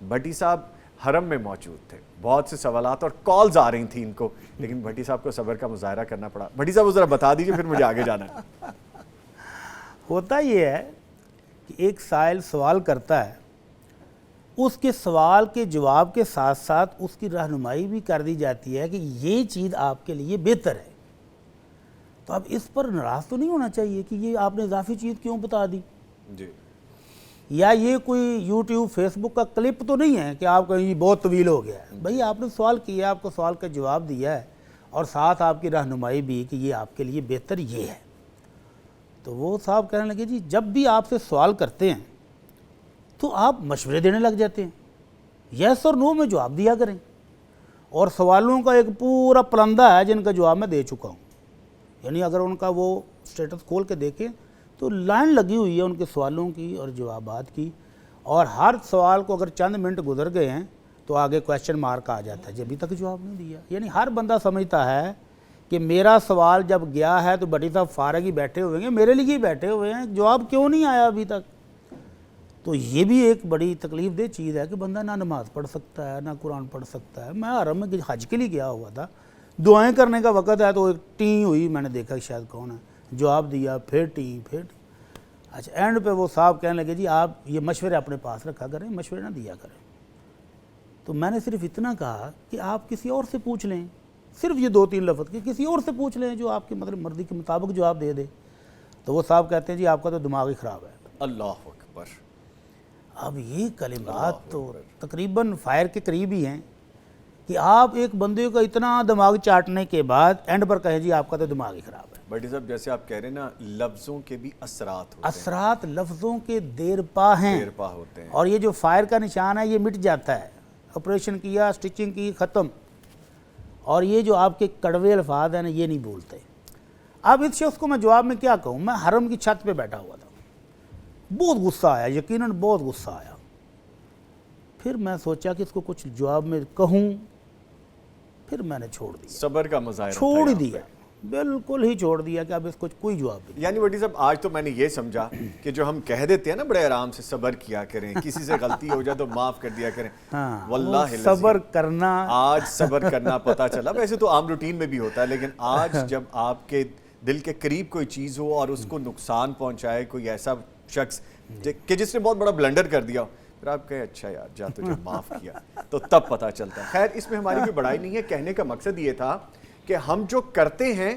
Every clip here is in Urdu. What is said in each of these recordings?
بھٹی صاحب حرم میں موجود تھے, بہت سے سوالات اور کالز آ رہی تھیں ان کو, لیکن بھٹی صاحب کو صبر کا مظاہرہ کرنا پڑا. بھٹی صاحب وہ ذرا بتا دیجئے, پھر مجھے آگے جانا ہے. ہوتا یہ ہے کہ ایک سائل سوال کرتا ہے, اس کے سوال کے جواب کے ساتھ ساتھ اس کی رہنمائی بھی کر دی جاتی ہے کہ یہ چیز آپ کے لیے بہتر ہے. تو اب اس پر ناراض تو نہیں ہونا چاہیے کہ یہ آپ نے اضافی چیز کیوں بتا دی, جی یا یہ کوئی یوٹیوب فیس بک کا کلپ تو نہیں ہے کہ آپ کہیں یہ بہت طویل ہو گیا ہے. بھئی آپ نے سوال کیا, آپ کو سوال کا جواب دیا ہے, اور ساتھ آپ کی رہنمائی بھی کہ یہ آپ کے لیے بہتر یہ ہے. تو وہ صاحب کہنے لگے جی جب بھی آپ سے سوال کرتے ہیں تو آپ مشورے دینے لگ جاتے ہیں, یس اور نو میں جواب دیا کریں, اور سوالوں کا ایک پورا پلندہ ہے جن کا جواب میں دے چکا ہوں. یعنی اگر ان کا وہ سٹیٹس کھول کے دیکھیں تو لائن لگی ہوئی ہے ان کے سوالوں کی اور جوابات کی, اور ہر سوال کو اگر چند منٹ گزر گئے ہیں تو آگے کویسچن مارک آ جاتا ہے, جب ابھی تک جواب نہیں دیا. یعنی ہر بندہ سمجھتا ہے کہ میرا سوال جب گیا ہے تو بھٹی صاحب فارغ ہی بیٹھے ہوئے ہیں, میرے لیے ہی بیٹھے ہوئے ہیں, جواب کیوں نہیں آیا ابھی تک. تو یہ بھی ایک بڑی تکلیف دہ چیز ہے کہ بندہ نہ نماز پڑھ سکتا ہے, نہ قرآن پڑھ سکتا ہے. میں حرم میں حج کے لیے گیا ہوا تھا, دعائیں کرنے کا وقت ہے تو ایک ٹیں ہوئی, میں نے دیکھا کہ شاید کون ہے, جواب دیا, پھر ٹیں, پھر ٹیں. اچھا اینڈ پہ وہ صاحب کہنے لگے جی آپ یہ مشورے اپنے پاس رکھا کریں, مشورے نہ دیا کریں. تو میں نے صرف اتنا کہا کہ آپ کسی اور سے پوچھ لیں, صرف یہ 2-3 لفظ کہ کسی اور سے پوچھ لیں جو آپ کی مطلب مرضی کے مطابق جواب دے دے. تو وہ صاحب کہتے ہیں جی آپ کا تو دماغ ہی خراب ہے. اللہ اکبر. اب یہ کلمات تو تقریباً فائر کے قریب ہی ہیں کہ آپ ایک بندے کا اتنا دماغ چاٹنے کے بعد اینڈ پر کہیں جی آپ کا تو دماغ ہی خراب ہے. بھٹی صاحب جیسے آپ کہہ رہے ہیں نا, لفظوں کے بھی اثرات ہوتے ہیں, اثرات لفظوں کے دیر پا ہیں, دیر پا ہوتے ہیں. اور یہ جو فائر کا نشان ہے یہ مٹ جاتا ہے, آپریشن کیا, سٹچنگ کی, ختم. اور یہ جو آپ کے کڑوے الفاظ ہیں نا یہ نہیں بولتے. اب اس شخص کو میں جواب میں کیا کہوں, میں حرم کی چھت پہ بیٹھا ہوا تھا, بہت غصہ آیا, یقیناً بہت غصہ آیا. پھر میں سوچا کہ اس کو کچھ جواب میں کہوں, پھر میں نے چھوڑ دیا, صبر کا مظاہرہ چھوڑ دیا, بالکل ہی چھوڑ دیا کہ اب اس کو کوئی جواب نہیں. یعنی بھٹی صاحب آج تو میں نے یہ سمجھا کہ جو ہم کہہ دیتے ہیں نا بڑے آرام سے, صبر کیا کریں, کسی سے غلطی ہو جائے تو معاف کر دیا کریں, واللہ صبر کرنا, آج صبر کرنا پتہ چلا. ویسے تو عام روٹین میں بھی ہوتا ہے, لیکن آج جب آپ کے دل کے قریب کوئی چیز ہو اور اس کو نقصان پہنچائے کوئی ایسا شخص کہ جس نے بہت بڑا بلنڈر کر دیا, پھر آپ کہیں اچھا یار جا تجھے معاف کیا, تو تب پتہ چلتا ہے. خیر اس میں ہماری کوئی بڑائی نہیں ہے, کہنے کا مقصد یہ تھا کہ ہم جو کرتے ہیں,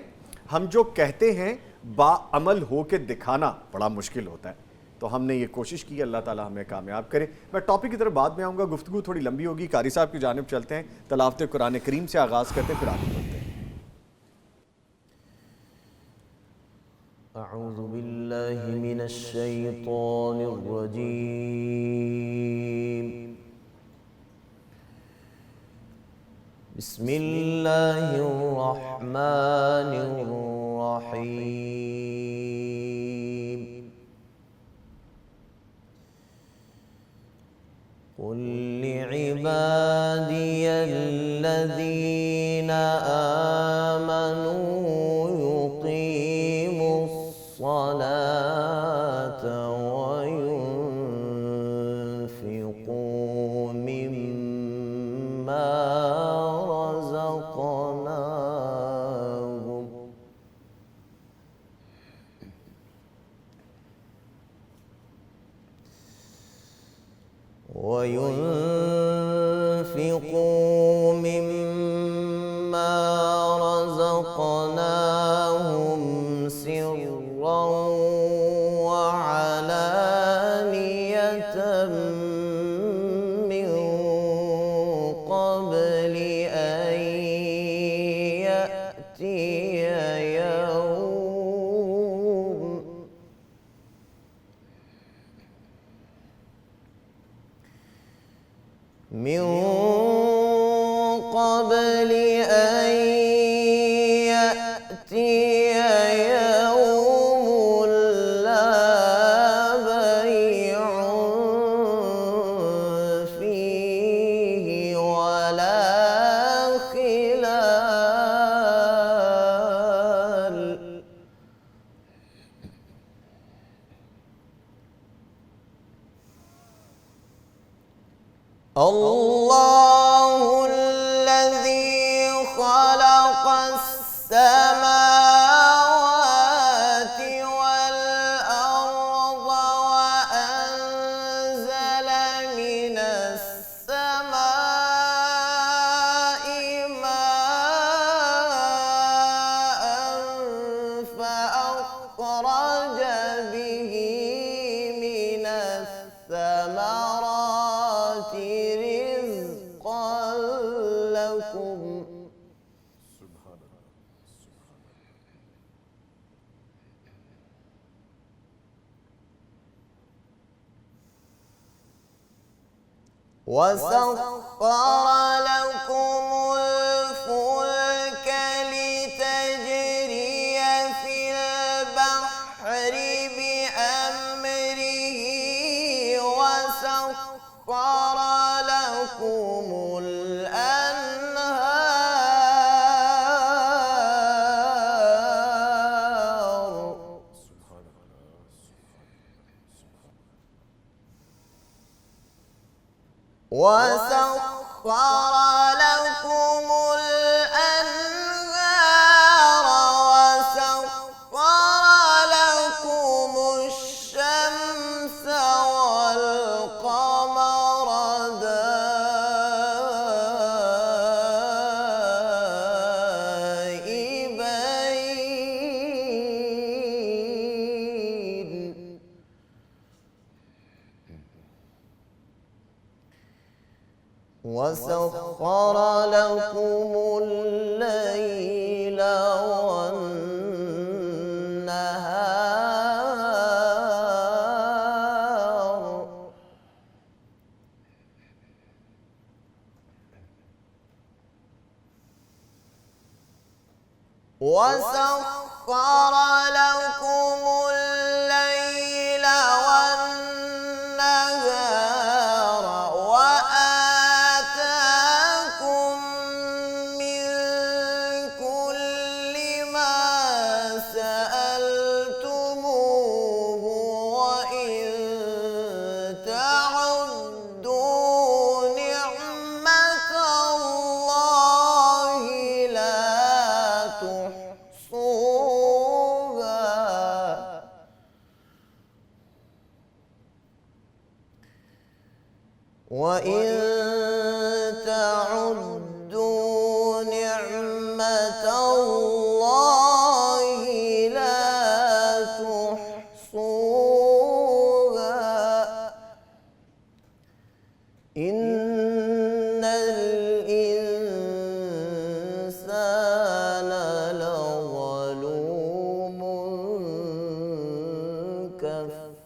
ہم جو کہتے ہیں, باعمل ہو کے دکھانا بڑا مشکل ہوتا ہے. تو ہم نے یہ کوشش کی, اللہ تعالیٰ ہمیں کامیاب کرے. میں ٹاپک کی طرف بعد میں آؤں گا, گفتگو تھوڑی لمبی ہوگی. قاری صاحب کی جانب چلتے ہیں, تلاوت قرآن کریم سے آغاز کرتے ہیں, پھر آگے بڑھتے ہیں. اعوذ باللہ من الشیطان الرجیم. بسم اللہ الرحمن الرحیم. قل لعبادی الذین آمنوا يقيموا الصلاة وينفقوا مما رزقناهم سرا وعلانية من قبل أن يأتي يوم لا بيع فيه ولا خلال الله الذي خلق السماوات والأرض وأنزل من السماء ماء فأخرج به من الثمرات رزقا لكم وسخر لكم الفلك لتجري في البحر بأمره وسخر لكم الأنهار وسخر لكم الأنهار وسخر لكم الشمس والقمر دائبين وسخر لكم الليل والنهار وسخر لكم الليل والنهار وآتاكم من كل ما سألتموه وإن تعدوا نعمة الله لا تحصوها وإن تعدوا نعمة الله لا تحصوها إن الإنسان لظلوم كفار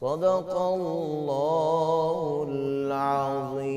صدق الله العظيم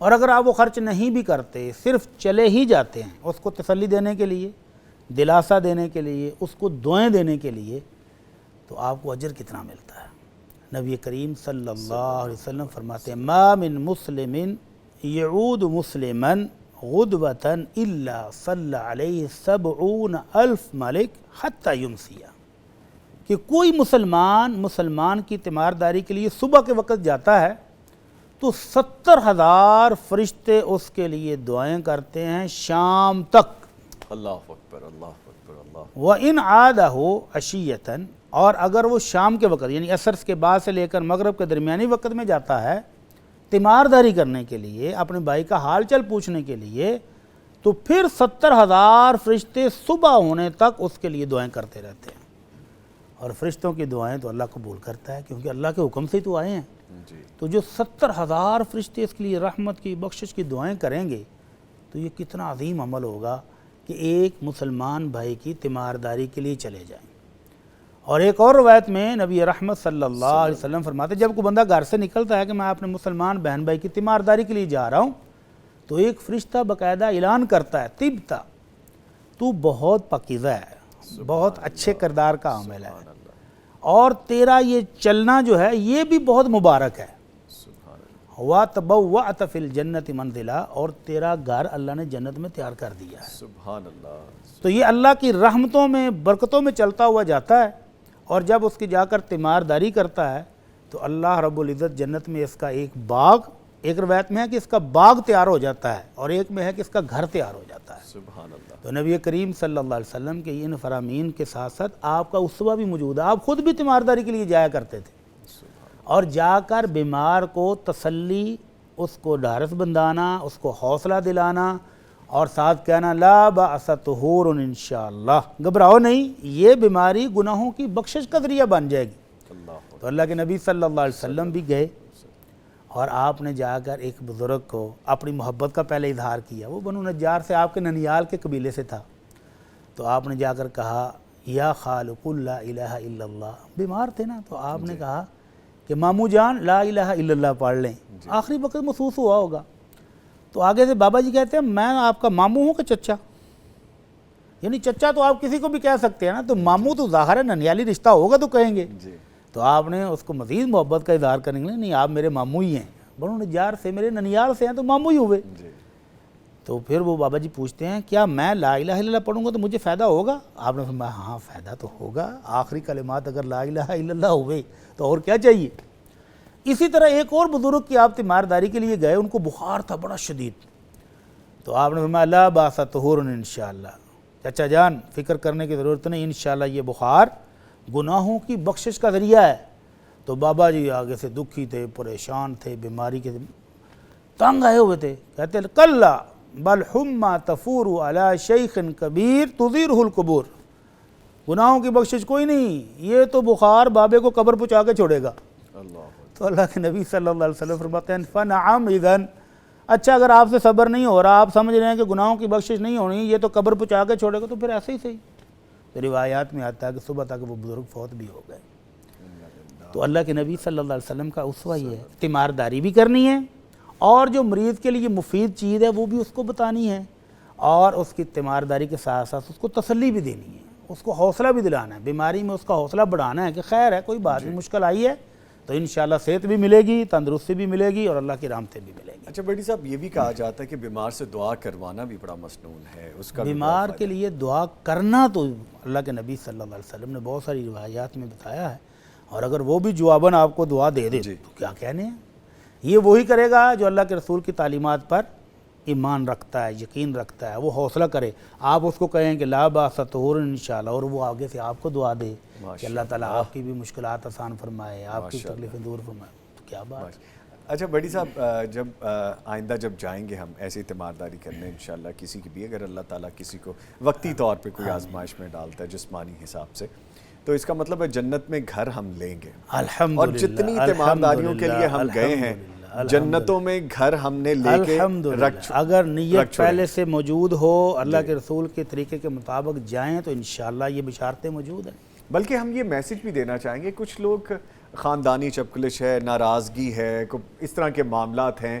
اور اگر آپ وہ خرچ نہیں بھی کرتے، صرف چلے ہی جاتے ہیں اس کو تسلی دینے کے لیے، دلاسا دینے کے لیے، اس کو دعائیں دینے کے لیے، تو آپ کو اجر کتنا ملتا ہے۔ نبی کریم صلی اللہ علیہ وسلم فرماتے ہیں ما من مسلم یعود مسلما غدوة الا صلی علیہ 70,000 ملک حتی یمسیہ، کہ کوئی مسلمان کی تیمارداری کے لیے صبح کے وقت جاتا ہے تو 70,000 فرشتے اس کے لیے دعائیں کرتے ہیں شام تک۔ اللہ اکبر، اللہ اکبر، اللہ۔ وَإِنْ عَادَهُ عَشِيَّةً، اور اگر وہ شام کے وقت یعنی عصر کے بعد سے لے کر مغرب کے درمیانی وقت میں جاتا ہے تیمارداری کرنے کے لیے، اپنے بھائی کا حال چل پوچھنے کے لیے، تو پھر 70,000 فرشتے صبح ہونے تک اس کے لیے دعائیں کرتے رہتے ہیں۔ اور فرشتوں کی دعائیں تو اللہ قبول کرتا ہے، کیونکہ اللہ کے حکم سے ہی تو آئے ہیں۔ جی، تو جو 70,000 فرشتے اس کے لیے رحمت کی بخشش کی دعائیں کریں گے تو یہ کتنا عظیم عمل ہوگا کہ ایک مسلمان بھائی کی تیمارداری کے لیے چلے جائیں۔ اور ایک اور روایت میں نبی رحمت صلی اللہ علیہ وسلم فرماتے ہیں جب کوئی بندہ گھر سے نکلتا ہے کہ میں اپنے مسلمان بہن بھائی کی تیمارداری کے لیے جا رہا ہوں، تو ایک فرشتہ باقاعدہ اعلان کرتا ہے طبتا، تو بہت پاکیزہ ہے، بہت اچھے کردار کا عامل ہے، اور تیرا یہ چلنا جو ہے یہ بھی بہت مبارک ہے۔ وَتَبَوَّأْتَ فِي الْجَنَّةِ مَنْزِلًا، اور تیرا گھر اللہ نے جنت میں تیار کر دیا ہے۔ سبحان اللہ۔ تو یہ اللہ کی رحمتوں میں برکتوں میں چلتا ہوا جاتا ہے، اور جب اس کی جا کر تیمارداری کرتا ہے تو اللہ رب العزت جنت میں اس کا ایک باغ، ایک روایت میں ہے کہ اس کا باغ تیار ہو جاتا ہے، اور ایک میں ہے کہ اس کا گھر تیار ہو جاتا ہے۔ سبحان اللہ۔ تو نبی کریم صلی اللہ علیہ وسلم کے ان فرامین کے ساتھ ساتھ آپ کا اسوہ بھی موجود ہے، آپ خود بھی تیمارداری کے لیے جایا کرتے تھے، اور جا کر بیمار کو تسلی، اس کو ڈھارس بندانا، اس کو حوصلہ دلانا، اور ساتھ کہنا لا بأس طہور انشاءاللہ، گھبراؤ نہیں، یہ بیماری گناہوں کی بخشش کا ذریعہ بن جائے گی۔ تو اللہ کے نبی صلی اللہ علیہ وسلم بھی گئے، اور آپ نے جا کر ایک بزرگ کو اپنی محبت کا پہلے اظہار کیا۔ وہ بنو نجار سے، آپ کے ننیال کے قبیلے سے تھا، تو آپ نے جا کر کہا یا خالق لا الہ الا اللہ، بیمار تھے نا، تو آپ نے کہا کہ ماموں جان لا الہ الا اللہ پڑھ لیں، آخری وقت محسوس ہوا ہوگا۔ تو آگے سے بابا جی کہتے ہیں میں آپ کا ماموں ہوں کہ چچا، یعنی چچا تو آپ کسی کو بھی کہہ سکتے ہیں نا، تو ماموں تو ظاہر ہے ننیالی رشتہ ہوگا تو کہیں گے۔ تو آپ نے اس کو مزید محبت کا اظہار کرنے کے لیے نہیں آپ میرے ماموں ہی ہیں، بنو نجار سے، میرے ننیال سے ہیں، تو ماموں ہی ہوئے۔ تو پھر وہ بابا جی پوچھتے ہیں کیا میں لا الہ الا اللہ پڑھوں گا تو مجھے فائدہ ہوگا؟ آپ نے فرمایا ہاں فائدہ تو ہوگا، آخری کلمات اگر لا الہ الا اللہ ہوئے تو اور کیا چاہیے۔ اسی طرح ایک اور بزرگ کی آپ تیمارداری کے لیے گئے، ان کو بخار تھا بڑا شدید، تو آپ نے فرمایا لا باس طہور انشاءاللہ، چچا جان فکر کرنے کی ضرورت نہیں، انشاءاللہ یہ بخار گناہوں کی بخشش کا ذریعہ ہے۔ تو بابا جی آگے سے دکھی تھے، پریشان تھے، بیماری کے تنگ آئے ہوئے تھے، کہتے کلا بل حمى تفور علی شیخ کبیر تزیرہ القبور، گناہوں کی بخشش کوئی نہیں، یہ تو بخار بابے کو قبر پہنچا کے چھوڑے گا۔ تو اللہ کے نبی صلی اللہ علیہ وسلم فرماتے ہیں فنعم اذن، اچھا اگر آپ سے صبر نہیں ہو رہا، آپ سمجھ رہے ہیں کہ گناہوں کی بخشش نہیں ہونی، یہ تو قبر پہنچا کے چھوڑے گا، تو پھر ایسے ہی صحیح۔ تو روایات میں آتا ہے کہ صبح تک وہ بزرگ فوت بھی ہو گئے۔ تو اللہ کے نبی صلی اللہ علیہ وسلم کا اسوہ ہی ہے، تیمارداری بھی کرنی ہے، اور جو مریض کے لیے مفید چیز ہے وہ بھی اس کو بتانی ہے، اور اس کی تیمارداری کے ساتھ ساتھ اس کو تسلی بھی دینی ہے، اس کو حوصلہ بھی دلانا ہے، بیماری میں اس کا حوصلہ بڑھانا ہے کہ خیر ہے، کوئی بات نہیں، مشکل آئی ہے تو انشاءاللہ صحت بھی ملے گی، تندرستی بھی ملے گی، اور اللہ کی رحمتیں بھی ملیں گی۔ اچھا بڑی صاحب، یہ بھی کہا جاتا ہے کہ بیمار سے دعا کروانا بھی بڑا مسنون ہے، اس کا بھی بیمار کے لیے دعا کرنا تو اللہ کے نبی صلی اللہ علیہ وسلم نے بہت ساری روایات میں بتایا ہے، اور اگر وہ بھی جواباً آپ کو دعا دے دے تو کیا کہنے ہیں، یہ وہی کرے گا جو اللہ کے رسول کی تعلیمات پر ایمان رکھتا ہے، یقین رکھتا ہے، وہ حوصلہ کرے۔ آپ اس کو کہیں کہ لا باس طہور انشاءاللہ، اور وہ آگے سے آپ کو دعا دے کہ اللہ تعالیٰ آپ کی بھی مشکلات آسان فرمائے، آپ کی تکلیفیں دور فرمائے، تو کیا بات۔ اچھا بڑی صاحب، جب آئندہ جب جائیں گے ہم ایسی تیمارداری کرنے انشاءاللہ، کسی کی بھی اگر اللہ تعالیٰ کسی کو وقتی طور پہ کوئی آزمائش میں ڈالتا ہے جسمانی حساب سے، تو اس کا مطلب ہے جنت میں گھر ہم لیں گے، اور جتنی تیمارداریوں کے لیے ہم گئے ہیں جنتوں میں گھر ہم نے لے کے رکھ، اگر نیت پہلے سے موجود ہو، اللہ کے رسول کے طریقے کے مطابق جائیں تو انشاءاللہ یہ بشارتیں موجود ہیں۔ بلکہ ہم یہ میسج بھی دینا چاہیں گے، کچھ لوگ خاندانی چپکلش ہے، ناراضگی ہے، اس طرح کے معاملات ہیں،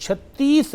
36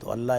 تو اللہ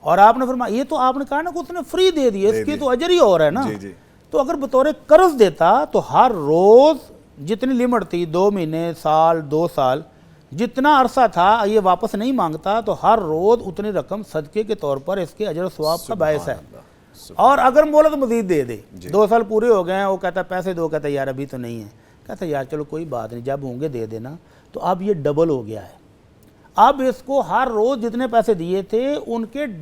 اور آپ نے فرمایا یہ تو آپ نے کہا نا کہ اس نے فری دے دیا, اس کی تو اجر ہی اور ہے نا. جی جی. تو اگر بطور قرض دیتا تو ہر روز جتنی لمٹ تھی 2 مہینے, سال, 2 سال, جتنا عرصہ تھا یہ واپس نہیں مانگتا, تو ہر روز اتنی رقم صدقے کے طور پر اس کے اجر و ثواب کا باعث ہے. اور اگر مولت مزید دے دے, 2 سال پورے ہو گئے ہیں, وہ کہتا ہے پیسے دو, کہتا ہے یار ابھی تو نہیں ہے, کہتا ہے یار چلو کوئی بات نہیں, جب ہوں گے دے دینا. تو اب یہ ڈبل ہو گیا ہے. اب اس کو ہر روز جتنے پیسے دیے تھے ان کے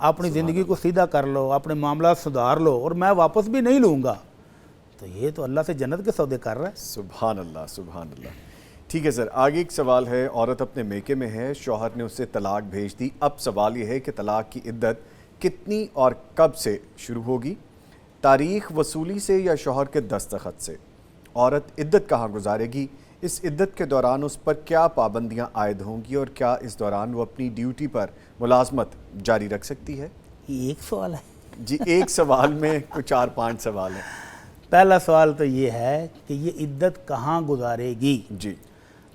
اپنی زندگی کو سیدھا کر لو, اپنے معاملات سدھار لو, اور میں واپس بھی نہیں لوں گا, تو یہ تو اللہ سے جنت کے سودے کر رہا ہے. سبحان اللہ, سبحان اللہ. ٹھیک ہے سر, آگے ایک سوال ہے. عورت اپنے میکے میں ہے, شوہر نے اسے طلاق بھیج دی. اب سوال یہ ہے کہ طلاق کی عدت کتنی اور کب سے شروع ہوگی؟ تاریخ وصولی سے یا شوہر کے دستخط سے؟ عورت عدت کہاں گزارے گی؟ اس عدت کے دوران اس پر کیا پابندیاں عائد ہوں گی, اور کیا اس دوران وہ اپنی ڈیوٹی پر ملازمت جاری رکھ سکتی ہے؟ یہ ایک سوال ہے. جی, ایک سوال میں کچھ 4-5 سوال ہیں. پہلا سوال تو یہ ہے کہ یہ عدت کہاں گزارے گی. جی.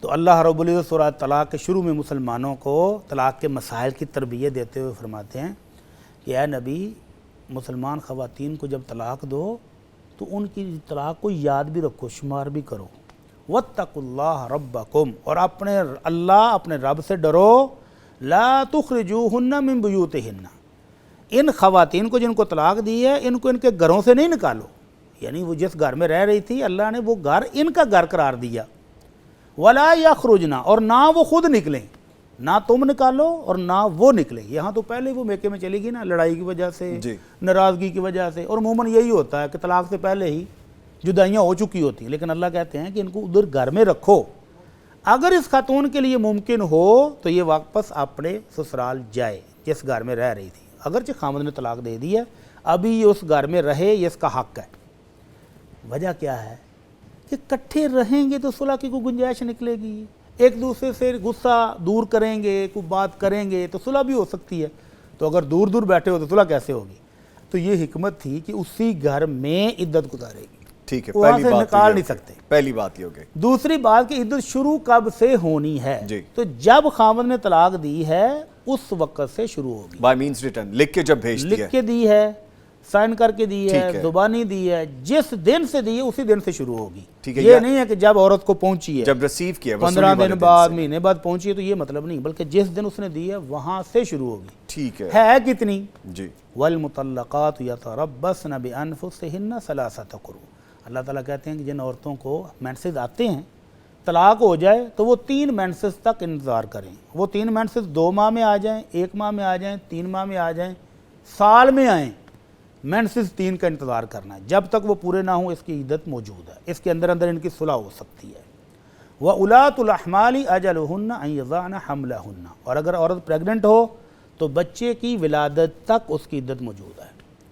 تو اللہ رب العزت سورہ طلاق کے شروع میں مسلمانوں کو طلاق کے مسائل کی تربیت دیتے ہوئے فرماتے ہیں کہ اے نبی, مسلمان خواتین کو جب طلاق دو تو ان کی طلاق کو یاد بھی رکھو, شمار بھی کرو. وَاتَّقُوا اللَّهَ رَبَّكُمْ, اور اپنے رب سے ڈرو. لَا تُخْرِجُوهُنَّ مِن بُيُوتِهِنَّ, ان خواتین کو جن کو طلاق دی ہے ان کو ان کے گھروں سے نہیں نکالو. یعنی وہ جس گھر میں رہ رہی تھی اللہ نے وہ گھر ان کا گھر قرار دیا. وَلَا يَخْرُجْنَ, اور نہ وہ خود نکلیں, نہ تم نکالو اور نہ وہ نکلیں. یہاں تو پہلے وہ میکے میں چلی گئی نا, لڑائی کی وجہ سے, ناراضگی کی وجہ سے, اور عموماً یہی ہوتا ہے کہ طلاق سے پہلے ہی جدائیاں ہو چکی ہوتی ہیں. لیکن اللہ کہتے ہیں کہ ان کو ادھر گھر میں رکھو. اگر اس خاتون کے لیے ممکن ہو تو یہ واپس اپنے سسرال جائے جس گھر میں رہ رہی تھی. اگرچہ خامد نے طلاق دے دی ہے, ابھی یہ اس گھر میں رہے, یہ اس کا حق ہے. وجہ کیا ہے کہ کٹھے رہیں گے تو صلح کی کوئی گنجائش نکلے گی, ایک دوسرے سے غصہ دور کریں گے, کوئی بات کریں گے تو صلح بھی ہو سکتی ہے. تو اگر دور دور بیٹھے ہو تو صلح کیسے ہوگی؟ تو یہ حکمت تھی کہ اسی گھر میں عدت گزارے گی. ٹھیک ہے, وہاں پہلی سے بات نکال نہیں سکتے. پہلی بات یہ ہو گئی. دوسری بات کہ عدت شروع کب سے ہونی ہے؟ جی. تو جب خامد نے طلاق دی ہے اس وقت سے شروع ہوگی. بائی مینز ریٹرن, لکھ کے جب بھیج دیا, لکھ کے دی ہے, سائن کر کے دی ہے, زبانی دی ہے, جس دن سے دی ہے اسی دن سے شروع ہوگی. یہ نہیں ہے کہ جب عورت کو پہنچی ہے, جب ریسیو کیا, 15 دن بعد, مہینے بعد پہنچی ہے, تو یہ مطلب نہیں, بلکہ جس دن اس نے دی ہے وہاں سے شروع ہوگی. ٹھیک ہے. ہے کتنی؟ جی. والمطلقات یتربصن بانفسہن ثلاثۃ قروء. اللہ تعالیٰ کہتے ہیں کہ جن عورتوں کو مینسز آتے ہیں, طلاق ہو جائے تو وہ 3 مینسز تک انتظار کریں. وہ 3 مینسز 2 ماہ میں آ جائیں, 1 ماہ میں آ جائیں, 3 ماہ میں آ جائیں, سال میں آئیں, مینسز 3 کا انتظار کرنا ہے. جب تک وہ پورے نہ ہوں اس کی عدت موجود ہے, اس کے اندر ان کی صلح ہو سکتی ہے. وَأُولَاتُ الْأَحْمَالِ أَجَلُهُنَّ أَن يَضَعْنَ حَمْلَهُنَّ, اور اگر عورت پریگننٹ ہو تو بچے کی ولادت تک اس کی عدت موجود ہے.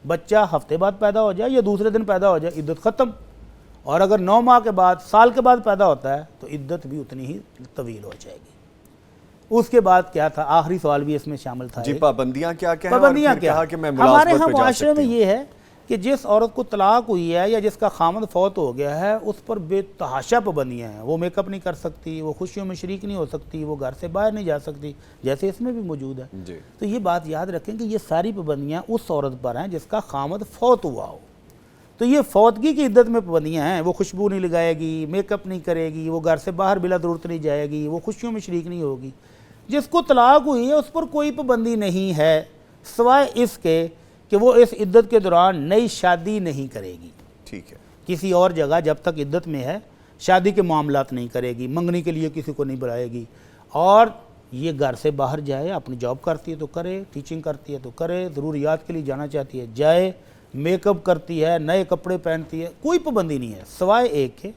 بچہ ہفتے بعد پیدا ہو جائے یا دوسرے دن پیدا ہو جائے, عدت ختم. اور اگر 9 ماہ کے بعد, سال کے بعد پیدا ہوتا ہے تو عدت بھی اتنی ہی طویل ہو جائے گی. اس کے بعد کیا تھا, آخری سوال بھی اس میں شامل تھا. جی, پابندیاں کیا ہیں؟ پابندیاں کیا؟ ہمارے ہاں معاشرے میں یہ ہے کہ جس عورت کو طلاق ہوئی ہے یا جس کا خامد فوت ہو گیا ہے اس پر بے تحاشا پابندیاں ہیں. وہ میک اپ نہیں کر سکتی, وہ خوشیوں میں شریک نہیں ہو سکتی, وہ گھر سے باہر نہیں جا سکتی, جیسے اس میں بھی موجود ہے. تو یہ بات یاد رکھیں کہ یہ ساری پابندیاں اس عورت پر ہیں جس کا خامد فوت ہوا ہو. تو یہ فوتگی کی عدت میں پابندیاں ہیں. وہ خوشبو نہیں لگائے گی, میک اپ نہیں کرے گی, وہ گھر سے باہر بلا ضرورت نہیں جائے گی, وہ خوشیوں میں شریک نہیں ہوگی. جس کو طلاق ہوئی ہے اس پر کوئی پابندی نہیں ہے سوائے اس کے کہ وہ اس عدت کے دوران نئی شادی نہیں کرے گی. ٹھیک ہے. کسی اور جگہ جب تک عدت میں ہے شادی کے معاملات نہیں کرے گی, منگنی کے لیے کسی کو نہیں بلائے گی. اور یہ گھر سے باہر جائے, اپنی جاب کرتی ہے تو کرے, ٹیچنگ کرتی ہے تو کرے, ضروریات کے لیے جانا چاہتی ہے جائے, میک اپ کرتی ہے, نئے کپڑے پہنتی ہے, کوئی پابندی نہیں ہے سوائے ایک کے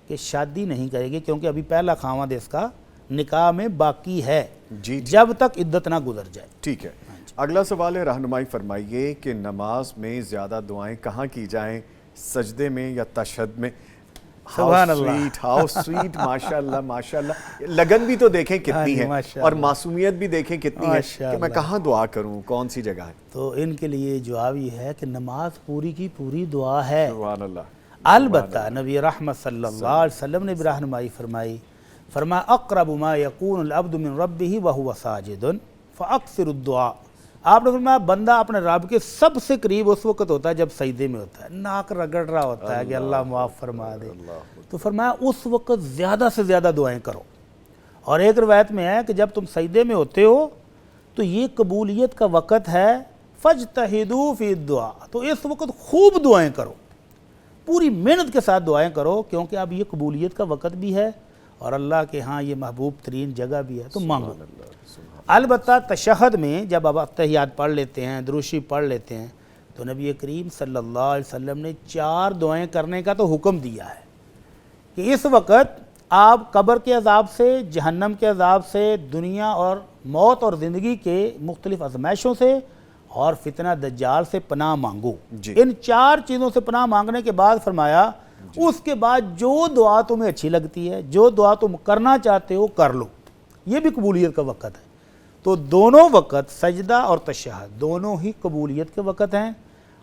کہ شادی نہیں کرے گی, کیونکہ ابھی پہلا خامد اس کا نکاح میں باقی ہے. جی. جب تک عدت نہ گزر جائے. ٹھیک ہے. اگلا سوال ہے, رہنمائی فرمائیے کہ نماز میں زیادہ دعائیں کہاں کی جائیں, سجدے میں یا تشہد میں؟ سبحان اللہ۔ ہاؤ سویٹ ماشاءاللہ ماشاءاللہ، لگن بھی تو دیکھیں کتنی ہے ماشاءاللہ۔ اور معصومیت بھی دیکھیں کتنی ہے کہ میں ماشاءاللہ۔ کہاں دعا کروں، کون سی جگہ ہے؟ تو ان کے لیے جواب یہ ہے کہ نماز پوری کی پوری دعا ہے۔ سبحان اللہ۔ البتہ نبی رحمت صلی اللہ علیہ وسلم نے بھی رہنمائی فرمائی، فرمایا اقرب ما یکون العبد من ربہ وہو ساجد فاکثر الدعاء۔ آپ نے فرمایا بندہ اپنے رب کے سب سے قریب اس وقت ہوتا ہے جب سجدے میں ہوتا ہے، ناک رگڑ رہا ہوتا ہے کہ اللہ معاف فرما دے، تو فرمایا اس وقت زیادہ سے زیادہ دعائیں کرو۔ اور ایک روایت میں ہے کہ جب تم سجدے میں ہوتے ہو تو یہ قبولیت کا وقت ہے، فاجتہدوا فی الدعاء، تو اس وقت خوب دعائیں کرو، پوری محنت کے ساتھ دعائیں کرو، کیونکہ اب یہ قبولیت کا وقت بھی ہے اور اللہ کے ہاں یہ محبوب ترین جگہ بھی ہے، تو مانگو۔ البتہ تشہد میں جب آپ تحیات پڑھ لیتے ہیں، دروشی پڑھ لیتے ہیں، تو نبی کریم صلی اللہ علیہ وسلم نے 4 دعائیں کرنے کا تو حکم دیا ہے کہ اس وقت آپ قبر کے عذاب سے، جہنم کے عذاب سے، دنیا اور موت اور زندگی کے مختلف آزمائشوں سے اور فتنہ دجال سے پناہ مانگو۔ ان 4 چیزوں سے پناہ مانگنے کے بعد فرمایا اس کے بعد جو دعا تمہیں اچھی لگتی ہے، جو دعا تم کرنا چاہتے ہو کر لو، یہ بھی قبولیت کا وقت ہے۔ تو دونوں وقت سجدہ اور تشہد دونوں ہی قبولیت کے وقت ہیں،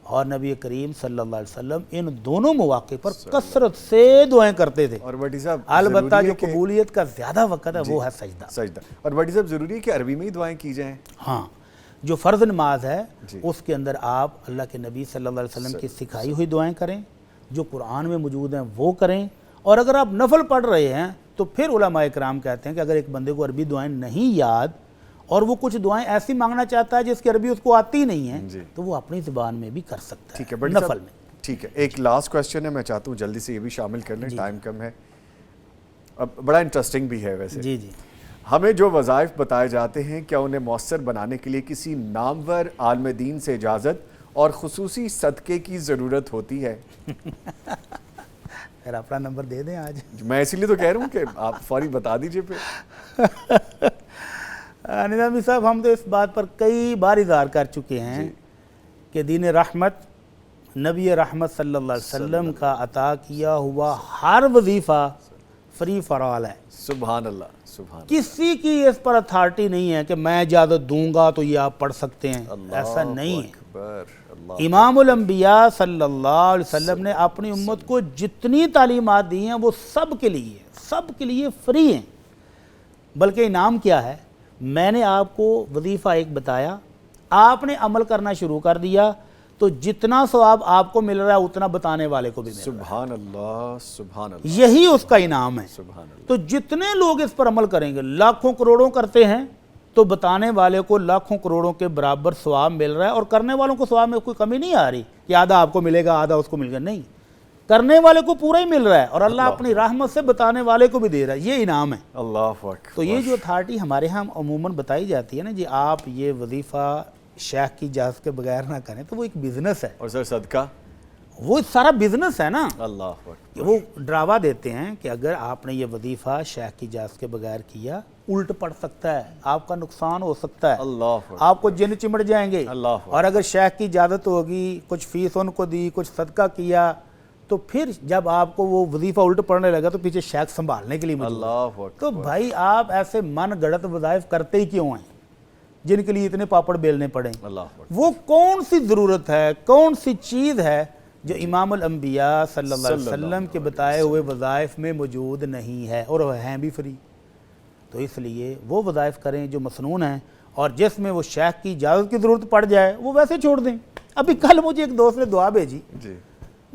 اور نبی کریم صلی اللہ علیہ وسلم ان دونوں مواقع پر کثرت سے دعائیں کرتے تھے۔ اور بھٹی صاحب البتہ جو قبولیت کا زیادہ وقت ہے وہ ہے سجدہ۔ اور بھٹی صاحب ضروری ہے کہ عربی میں ہی دعائیں کی جائیں؟ ہاں، جو فرض نماز ہے اس کے اندر آپ اللہ کے نبی صلی اللہ علیہ وسلم کی سکھائی ہوئی دعائیں کریں، جو قرآن میں موجود ہیں وہ کریں، اور اگر آپ نفل پڑھ رہے ہیں تو پھر علماء اکرام کہتے ہیں کہ اگر ایک بندے کو عربی دعائیں نہیں یاد اور وہ کچھ دعائیں ایسی مانگنا چاہتا ہے جس کی عربی اس کو آتی نہیں ہے تو وہ اپنی زبان میں بھی کر سکتا ہے، ٹھیک ہے نفل میں۔ ٹھیک ہے، ایک لاسٹ کوسچن ہے، میں چاہتا ہوں جلدی سے یہ بھی شامل کر لیں، ٹائم کم ہے، اب بڑا انٹرسٹنگ بھی ہے ویسے۔ جی جی، ہمیں جو وظائف بتائے جاتے ہیں کیا انہیں مؤثر بنانے کے لیے کسی نامور عالم دین سے اجازت اور خصوصی صدقے کی ضرورت ہوتی ہے؟ پھر اپنا نمبر دے دیں آج۔ میں اسی لیے تو کہہ رہا ہوں کہ آپ فوری بتا دیجئے پھر۔ نظامی صاحب، ہم تو اس بات پر کئی بار اظہار کر چکے ہیں کہ دین رحمت، نبی رحمت صلی اللہ علیہ وسلم کا عطا کیا ہوا ہر وظیفہ فری فار آل ہے۔ سبحان اللہ، سبحان کسی کی اس پر اتھارٹی نہیں ہے کہ میں اجازت دوں گا تو یہ آپ پڑھ سکتے ہیں، ایسا نہیں ہے۔ اللہ۔ امام الانبیاء صلی اللہ علیہ وسلم نے اپنی امت کو جتنی تعلیمات دی ہیں وہ سب کے لیے فری ہیں۔ بلکہ انعام کیا ہے، میں نے آپ کو وظیفہ ایک بتایا، آپ نے عمل کرنا شروع کر دیا تو جتنا ثواب آپ کو مل رہا ہے اتنا بتانے والے کو بھی مل رہا ہے۔ سبحان اللہ، سبحان اللہ، یہی اس کا انعام ہے۔ سبحان اللہ۔ تو جتنے لوگ اس پر عمل کریں گے، لاکھوں کروڑوں کرتے ہیں تو بتانے والے کو لاکھوں کروڑوں کے برابر ثواب مل رہا ہے، اور کرنے والوں کو ثواب میں کوئی کمی نہیں آ رہی کہ آدھا آپ کو ملے گا آدھا اس کو ملے گا، نہیں، کرنے والے کو پورا ہی مل رہا ہے، اور اللہ اپنی رحمت سے بتانے والے کو بھی دے رہا ہے، یہ انعام ہے۔ اللہ اکبر۔ تو یہ جو اتھارٹی ہمارے ہاں عموماً بتائی جاتی ہے نا، جی آپ یہ وظیفہ شیخ کی اجازت کے بغیر نہ کریں، تو وہ ایک بزنس ہے، اور سر صدقہ؟ وہ سارا بزنس ہے نا۔ اللہ اکبر۔ کہ وہ ڈراوا دیتے ہیں کہ اگر آپ نے یہ وظیفہ شیخ کی اجازت کے بغیر کیا الٹ پڑ سکتا ہے، آپ کا نقصان ہو سکتا ہے، اللہ اکبر۔ آپ کو جن چمڑ جائیں گے، اللہ اکبر۔ اور اگر شیخ کی اجازت ہوگی، کچھ فیس ان کو دی، کچھ صدقہ کیا، تو پھر جب آپ کو وہ وظیفہ الٹ پڑنے لگا تو پیچھے شیخ سنبھالنے کے لیے موجود ہے۔ اللہ اکبر۔ تو بھائی آپ ایسے من گڑت وظائف کرتے ہی کیوں ہیں جن کے لیے اتنے پاپڑ بیلنے پڑیں؟ اللہ اکبر۔ وہ کون سی ضرورت ہے، کون سی چیز ہے جو امام الانبیاء صلی اللہ علیہ وسلم کے بتائے ہوئے وظائف میں موجود نہیں ہے، اور وہ ہیں بھی فری؟ تو اس لیے وہ وظائف کریں جو مسنون ہیں، اور جس میں وہ شیخ کی اجازت کی ضرورت پڑ جائے وہ ویسے چھوڑ دیں۔ ابھی کل مجھے ایک دوست نے دعا بھیجی، جی،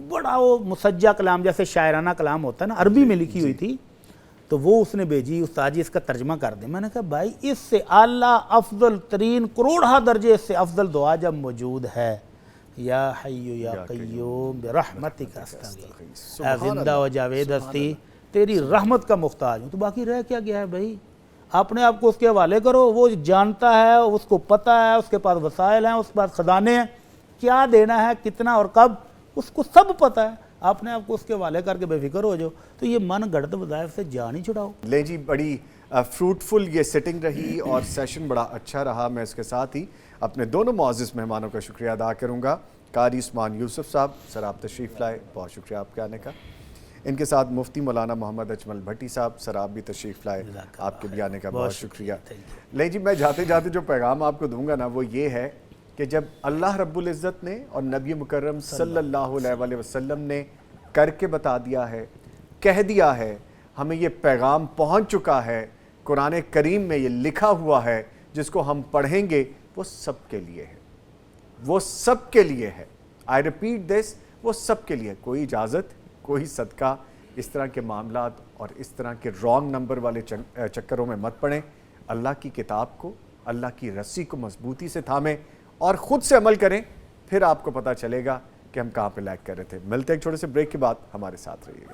بڑا وہ مسجع کلام جیسے شاعرانہ کلام ہوتا ہے نا، عربی میں لکھی ہوئی تھی، تو وہ اس نے بھیجی، استاد جی اس کا ترجمہ کر دیں۔ میں نے کہا بھائی اس سے اعلیٰ افضل ترین کروڑہ درجے سے افضل دعا جب موجود ہے، یا حی یا قیوم برحمتک استغیث، اے زندہ و جاوید ہستی تیری رحمت کا محتاج ہوں، تو باقی رہ کیا گیا ہے بھائی؟ اپنے آپ کو اس کے حوالے کرو، وہ جانتا ہے، اس کو پتہ ہے، اس کے پاس وسائل ہیں، اس کے پاس خزانے ہیں، کیا دینا ہے، کتنا اور کب، اس کو سب پتہ ہے، اپنے آپ کو اس کے حوالے کر کے بے فکر ہو جاؤ۔ تو یہ من گھڑت وظائف سے جان ہی چھڑاؤ۔ لے جی، بڑی فروٹفل یہ سیٹنگ رہی اور سیشن بڑا اچھا رہا۔ میں اس کے ساتھ ہی اپنے دونوں معزز مہمانوں کا شکریہ ادا کروں گا۔ قاری عثمان یوسف صاحب، سر آپ تشریف لائے، بہت شکریہ آپ کے آنے کا۔ ان کے ساتھ مفتی مولانا محمد اجمل بھٹی صاحب، سر آپ بھی تشریف لائے، آپ کے بھی آنے کا بہت شکریہ۔ نہیں جی، میں جاتے جاتے جو پیغام آپ کو دوں گا نا وہ یہ ہے کہ جب اللہ رب العزت نے اور نبی مکرم صلی اللہ علیہ وآلہ وسلم نے کر کے بتا دیا ہے، کہہ دیا ہے، ہمیں یہ پیغام پہنچ چکا ہے، قرآن کریم میں یہ لکھا ہوا ہے، جس کو ہم پڑھیں گے وہ سب کے لیے ہے، وہ سب کے لیے ہے۔ آئی ریپیٹ دس، وہ سب کے لیے، کوئی اجازت، کوئی صدقہ اس طرح کے معاملات اور اس طرح کے رانگ نمبر والے چکروں میں مت پڑیں۔ اللہ کی کتاب کو، اللہ کی رسی کو مضبوطی سے تھامیں اور خود سے عمل کریں، پھر آپ کو پتہ چلے گا کہ ہم کہاں پہ لیگ کر رہے تھے۔ ملتے ہیں ایک چھوٹے سے بریک کے بعد، ہمارے ساتھ رہیے گا۔